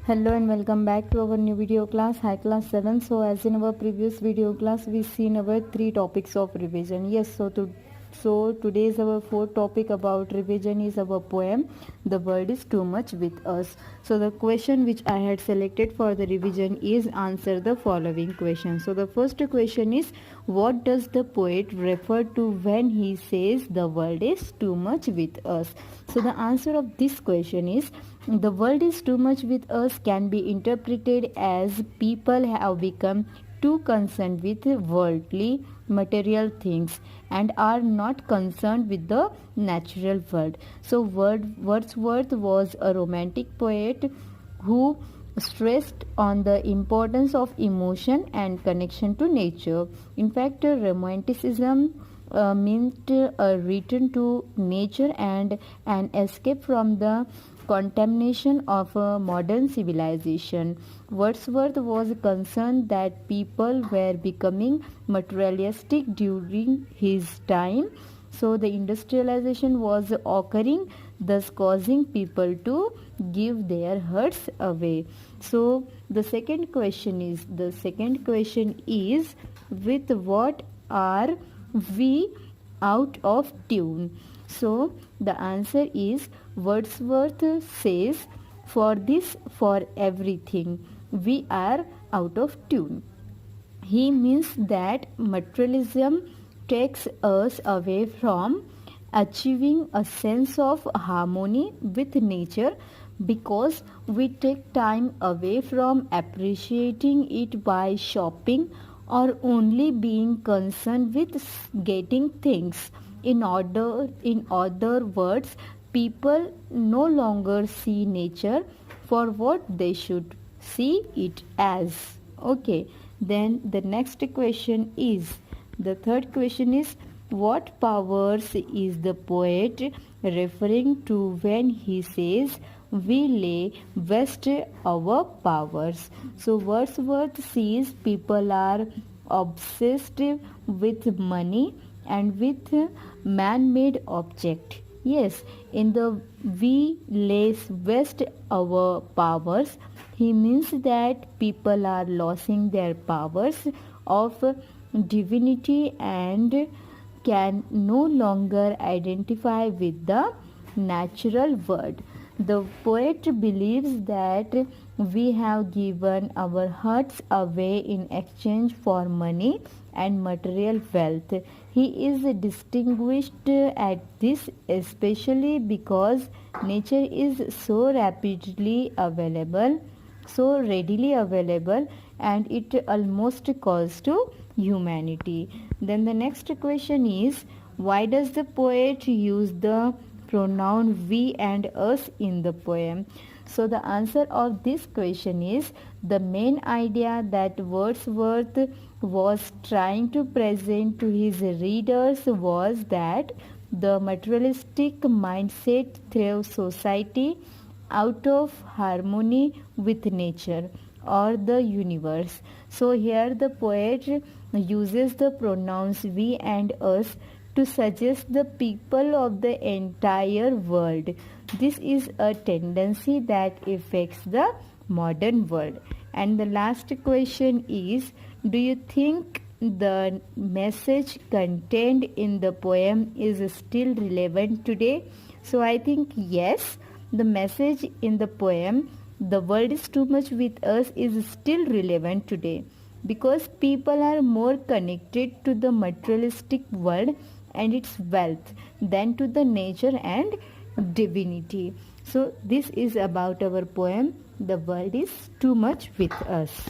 Hello and welcome back to our new video class, High Class 7. So as in our previous video class, we seen our 3 topics of revision. Yes, so today's our fourth topic about revision is our poem, The World is Too Much With Us. So the question which I had selected for the revision is answer the following question. So the first question is, what does the poet refer to when he says the world is too much with us? So the answer of this question is, the world is too much with us can be interpreted as people have become too concerned with worldly material things and are not concerned with the natural world. So Wordsworth was a romantic poet who stressed on the importance of emotion and connection to nature. In fact, romanticism meant a return to nature and an escape from the contamination of a modern civilization. Wordsworth was concerned that people were becoming materialistic during his time. So the industrialization was occurring, thus causing people to give their hearts away. So the second question is, with what are we out of tune? So the answer is, Wordsworth says, for this, for everything, we are out of tune. He means that materialism takes us away from achieving a sense of harmony with nature because we take time away from appreciating it by shopping or only being concerned with getting things. In other words, people no longer see nature for what they should see it as. Okay, then the third question is, what powers is the poet referring to when he says we lay waste our powers? So Wordsworth sees people are obsessed with money and with man-made object. Yes, in the we lay waste our powers, he means that people are losing their powers of divinity and can no longer identify with the natural world. The poet believes that we have given our hearts away in exchange for money and material wealth. He is distinguished at this especially because nature is so readily available, and it almost calls to humanity. Then the next question is, why does the poet use the pronoun we and us in the poem? So the answer of this question is, the main idea that Wordsworth was trying to present to his readers was that the materialistic mindset throws society out of harmony with nature or the universe. So here the poet uses the pronouns we and us to suggest the people of the entire world. This is a tendency that affects the modern world. And the last question is, do you think the message contained in the poem is still relevant today? So I think yes, the message in the poem, the world is too much with us, is still relevant today because people are more connected to the materialistic world and its wealth than to the nature and divinity. So this is about our poem, The World is Too Much With Us.